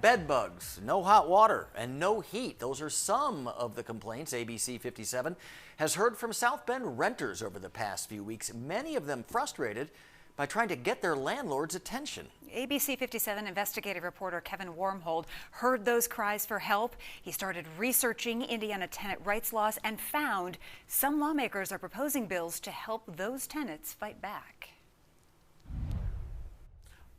Bed bugs, no hot water, and no heat. Those are some of the complaints ABC 57 has heard from South Bend renters over the past few weeks, many of them frustrated by trying to get their landlord's attention. ABC 57 investigative reporter Kevin Wormhold heard those cries for help. He started researching Indiana tenant rights laws and found some lawmakers are proposing bills to help those tenants fight back.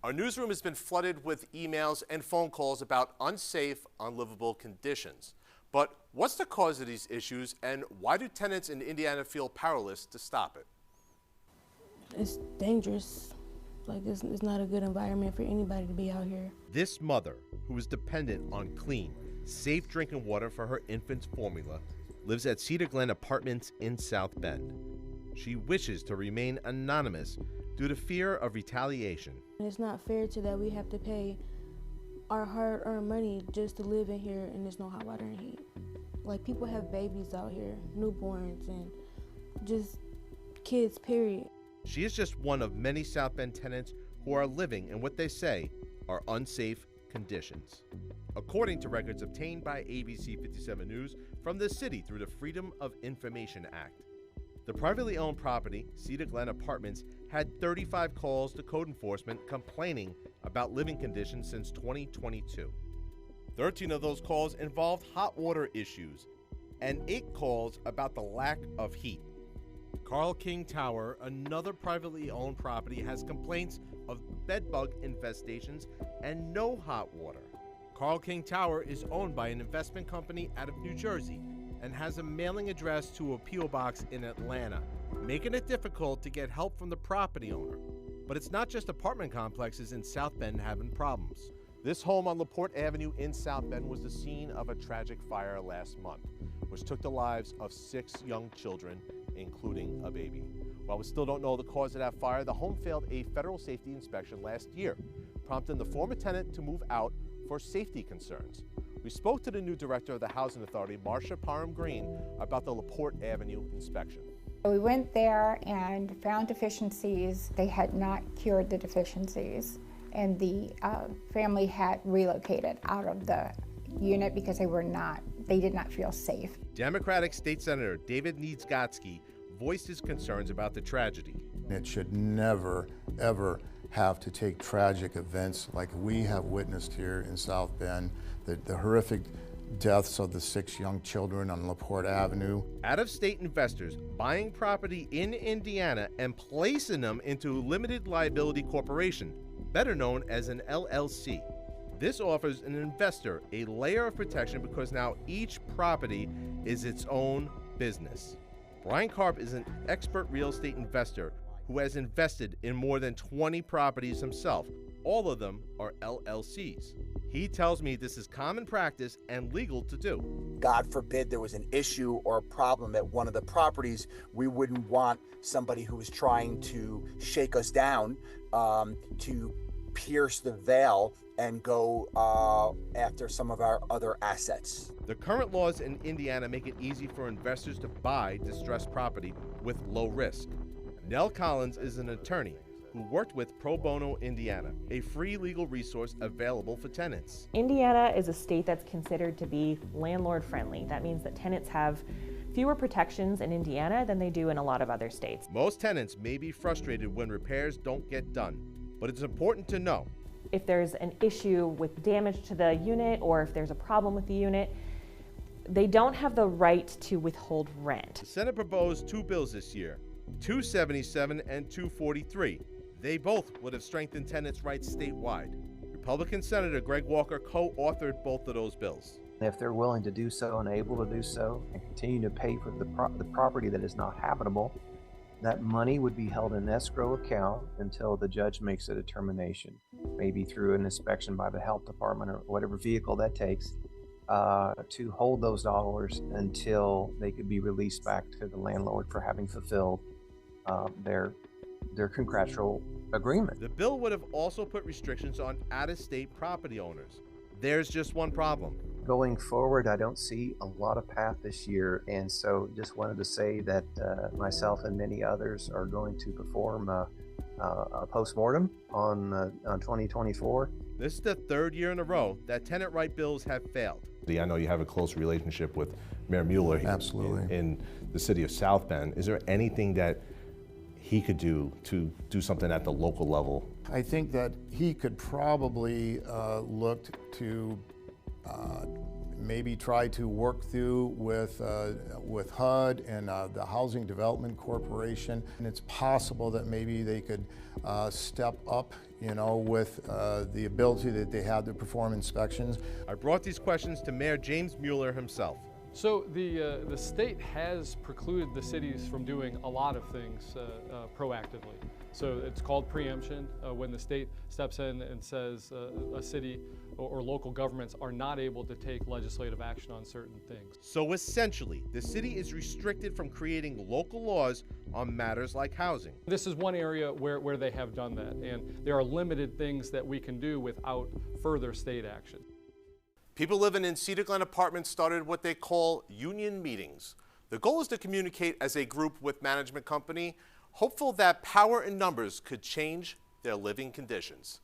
Our newsroom has been flooded with emails and phone calls about unsafe, unlivable conditions. But what's the cause of these issues, and why do tenants in Indiana feel powerless to stop it? It's dangerous. Like, it's not a good environment for anybody to be out here. This mother, who is dependent on clean, safe drinking water for her infant's formula, lives at Cedar Glen Apartments in South Bend. She wishes to remain anonymous due to fear of retaliation. It's not fair to that we have to pay our hard-earned money just to live in here, and there's no hot water and heat. Like, people have babies out here, newborns, and just kids, period. She is just one of many South Bend tenants who are living in what they say are unsafe conditions. According to records obtained by ABC 57 News from the city through the Freedom of Information Act, the privately owned property, Cedar Glen Apartments, had 35 calls to code enforcement complaining about living conditions since 2022. 13 of those calls involved hot water issues, and 8 calls about the lack of heat. Carl King Tower, another privately owned property, has complaints of bedbug infestations and no hot water. Carl King Tower is owned by an investment company out of New Jersey and has a mailing address to a P.O. box in Atlanta, making it difficult to get help from the property owner. But it's not just apartment complexes in South Bend having problems. This home on LaPorte Avenue in South Bend was the scene of a tragic fire last month, which took the lives of 6 young children, including a baby. While we still don't know the cause of that fire, the home failed a federal safety inspection last year, prompting the former tenant to move out for safety concerns. We spoke to the new director of the Housing Authority, Marcia Parham Green, about the LaPorte Avenue inspection. We went there and found deficiencies. They had not cured the deficiencies, and the family had relocated out of the unit because they did not feel safe. Democratic State Senator David Niedzgotsky voiced his concerns about the tragedy. It should never, ever have to take tragic events like we have witnessed here in South Bend, the horrific deaths of the 6 young children on LaPorte Avenue. Out-of-state investors buying property in Indiana and placing them into limited liability corporation, better known as an LLC. This offers an investor a layer of protection because now each property is its own business. Brian Karp is an expert real estate investor who has invested in more than 20 properties himself. All of them are LLCs. He tells me this is common practice and legal to do. God forbid there was an issue or a problem at one of the properties, we wouldn't want somebody who was trying to shake us down to pierce the veil and go after some of our other assets. The current laws in Indiana make it easy for investors to buy distressed property with low risk. Nell Collins is an attorney who worked with Pro Bono Indiana, a free legal resource available for tenants. Indiana is a state that's considered to be landlord friendly. That means that tenants have fewer protections in Indiana than they do in a lot of other states. Most tenants may be frustrated when repairs don't get done, but it's important to know if there's an issue with damage to the unit or if there's a problem with the unit, they don't have the right to withhold rent. The Senate proposed 2 bills this year, 277 and 243. They both would have strengthened tenants' rights statewide. Republican Senator Greg Walker co-authored both of those bills. If they're willing to do so and able to do so and continue to pay for the property that is not habitable, that money would be held in an escrow account until the judge makes a determination, maybe through an inspection by the health department or whatever vehicle that takes, to hold those dollars until they could be released back to the landlord for having fulfilled their contractual agreement. The bill would have also put restrictions on out-of-state property owners. There's just one problem. Going forward, I don't see a lot of path this year, and so just wanted to say that myself and many others are going to perform a post-mortem on 2024. This is the third year in a row that tenant right bills have failed. I know you have a close relationship with Mayor Mueller Absolutely. in the city of South Bend. Is there anything that he could do to do something at the local level? I think that he could probably look to maybe try to work through with HUD and the Housing Development Corporation. And it's possible that maybe they could step up, with the ability that they have to perform inspections. I brought these questions to Mayor James Mueller himself. So the state has precluded the cities from doing a lot of things proactively. So it's called preemption when the state steps in and says a city or local governments are not able to take legislative action on certain things. So essentially, the city is restricted from creating local laws on matters like housing. This is one area where they have done that, and there are limited things that we can do without further state action. People living in Cedar Glen apartments started what they call union meetings. The goal is to communicate as a group with management company, hopeful that power in numbers could change their living conditions.